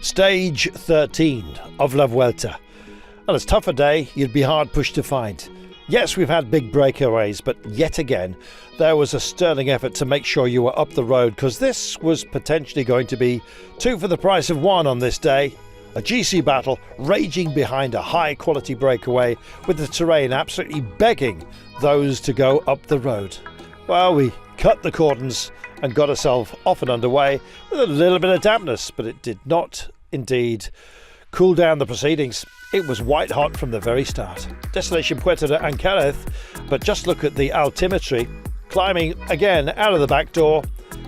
Stage 13 of La Vuelta. Well, it's a tougher day you'd be hard pushed to find. Yes, we've had big breakaways, but yet again, there was a sterling effort to make sure you were up the road, because this was potentially going to be two for the price of one on this day. A GC battle raging behind a high-quality breakaway, with the terrain absolutely begging those to go up the road. Well, we cut the cordons and got ourselves off and underway with a little bit of dampness, but it did not indeed cool down the proceedings. It was white hot from the very start. Destination Puerto de Ancares, but just look at the altimetry. Climbing again out of the back door.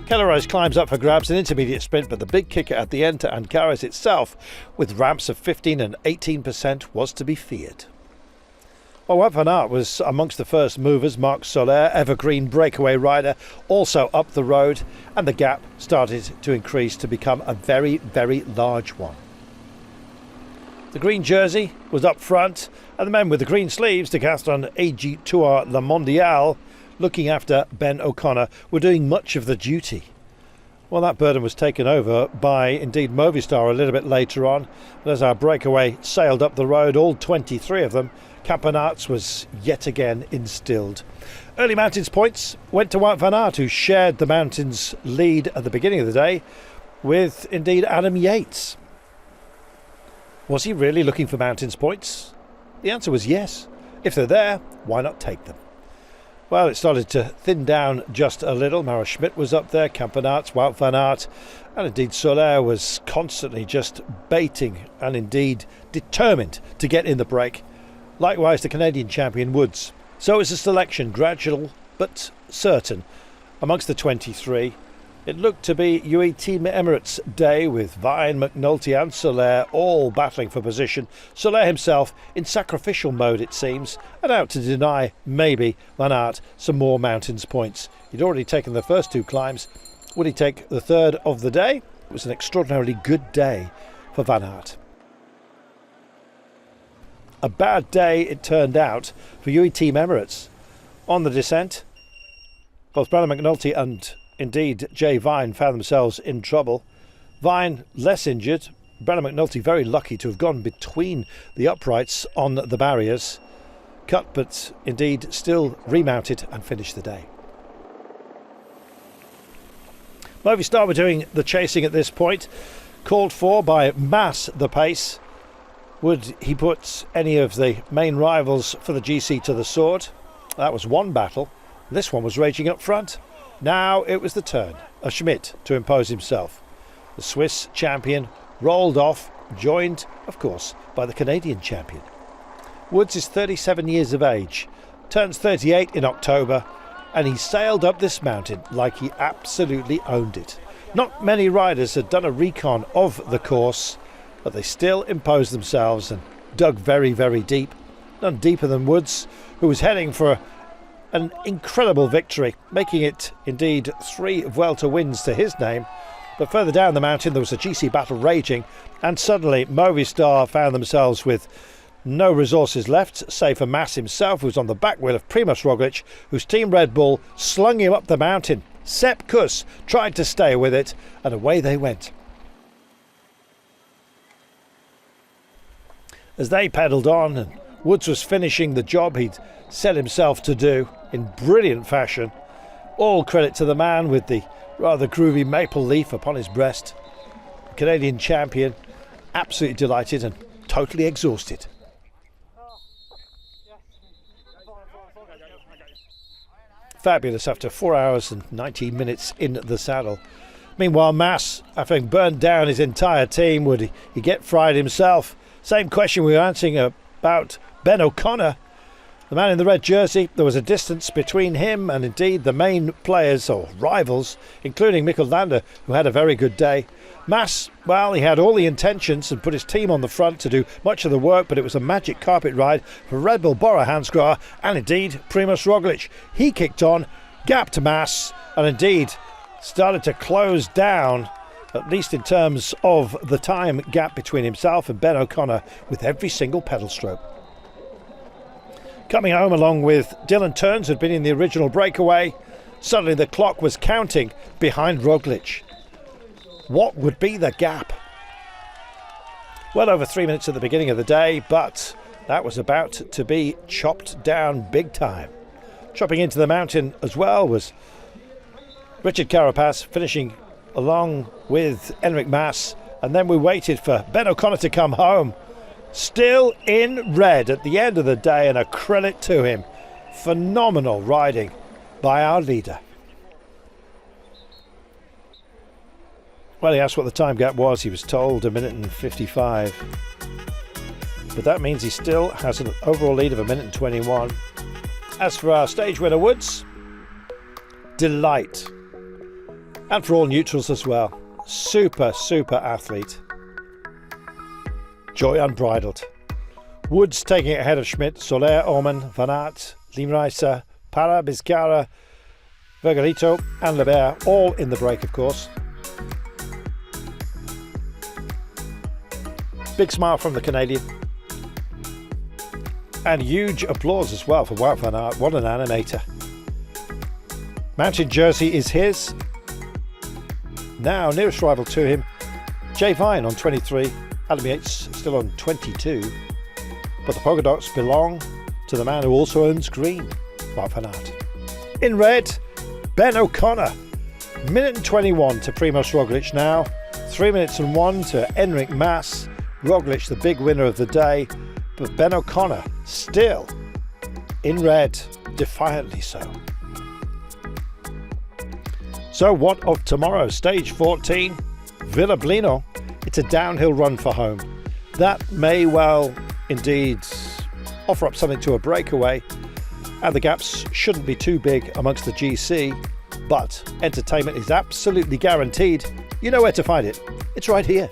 Kellerais climbs up for grabs, an intermediate sprint, but the big kicker at the end to Ancares itself, with ramps of 15 and 18%, was to be feared. Well, Wout van Aert was amongst the first movers. Marc Soler, evergreen breakaway rider, also up the road, and the gap started to increase to become a very, very large one. The green jersey was up front, and the men with the green sleeves, Decathlon AG Tour La Mondiale, looking after Ben O'Connor, were doing much of the duty. Well, that burden was taken over by, indeed, Movistar a little bit later on. But as our breakaway sailed up the road, all 23 of them, Campenaerts was yet again instilled. Early mountains points went to Wout van Aert, who shared the mountains lead at the beginning of the day with, indeed, Adam Yates. Was he really looking for mountains points? The answer was yes. If they're there, why not take them? Well, it started to thin down just a little. Mara Schmidt was up there, Campenaerts, Wout van Aert, and indeed Soler was constantly just baiting and indeed determined to get in the break. Likewise, the Canadian champion Woods. So it was a selection, gradual but certain, amongst the 23. It looked to be UAE Emirates day, with Vine, McNulty and Soler all battling for position. Soler himself in sacrificial mode, it seems, and out to deny, maybe, Van Aert some more mountains points. He'd already taken the first two climbs. Would he take the third of the day? It was an extraordinarily good day for Van Aert. A bad day it turned out for UAE Emirates. On the descent, both Brandon McNulty and indeed Jay Vine found themselves in trouble. Vine less injured, Brandon McNulty very lucky to have gone between the uprights on the barriers. Cut, but indeed still remounted and finished the day. Movistar were doing the chasing at this point, called for by Mas the pace. Would he put any of the main rivals for the GC to the sword? That was one battle. This one was raging up front. Now it was the turn of Schmidt to impose himself. The Swiss champion rolled off, joined, of course, by the Canadian champion. Woods is 37 years of age, turns 38 in October, and he sailed up this mountain like he absolutely owned it. Not many riders had done a recon of the course, but they still imposed themselves and dug very, very deep. None deeper than Woods, who was heading for an incredible victory, making it indeed 3 Vuelta wins to his name. But further down the mountain there was a GC battle raging, and suddenly Movistar found themselves with no resources left, save for Mas himself, who was on the back wheel of Primož Roglic, whose team Red Bull slung him up the mountain. Sepp Kuss tried to stay with it, and away they went. As they pedalled on, and Woods was finishing the job he'd set himself to do in brilliant fashion. All credit to the man with the rather groovy maple leaf upon his breast. The Canadian champion, absolutely delighted and totally exhausted. Fabulous after 4 hours and 19 minutes in the saddle. Meanwhile, Mas, having burned down his entire team, would he get fried himself? Same question we were answering about Ben O'Connor. The man in the red jersey, there was a distance between him and indeed the main players or rivals, including Mikkel Landa, who had a very good day. Mas, well, he had all the intentions and put his team on the front to do much of the work, but it was a magic carpet ride for Red Bull Bora Hansgrohe and indeed Primož Roglic. He kicked on, gapped Mas, and indeed started to close down, at least in terms of the time gap between himself and Ben O'Connor, with every single pedal stroke. Coming home along with Dylan Teuns, who'd been in the original breakaway, suddenly the clock was counting behind Roglic. What would be the gap? Well over 3 minutes at the beginning of the day, but that was about to be chopped down big time. Chopping into the mountain as well was Richard Carapaz, finishing along with Enric Mas, and then we waited for Ben O'Connor to come home. Still in red at the end of the day, and a credit to him. Phenomenal riding by our leader. Well, he asked what the time gap was. He was told 1 minute and 55. But that means he still has an overall lead of 1 minute and 21. As for our stage winner Woods, delight. And for all neutrals as well. Super athlete. Joy unbridled. Woods taking it ahead of Schmidt, Soler, Oman, Van Aert, Limreiser, Para, Bizkarra, Vergarito and Lebert, all in the break of course. Big smile from the Canadian. And huge applause as well for Wout van Aert. What an animator. Mountain jersey is his. Now nearest rival to him, Jay Vine on 23. Adam Yates still on 22, but the polka dots belong to the man who also owns green, Wout van Aert. In red, Ben O'Connor, 1 minute and 21 to Primoz Roglic now, 3 minutes and 1 to Enric Mas. Roglic the big winner of the day, but Ben O'Connor still in red, defiantly so. So what of tomorrow? Stage 14, Villablino. It's a downhill run for home. That may well indeed offer up something to a breakaway, and the gaps shouldn't be too big amongst the GC, but entertainment is absolutely guaranteed. You know where to find it. It's right here.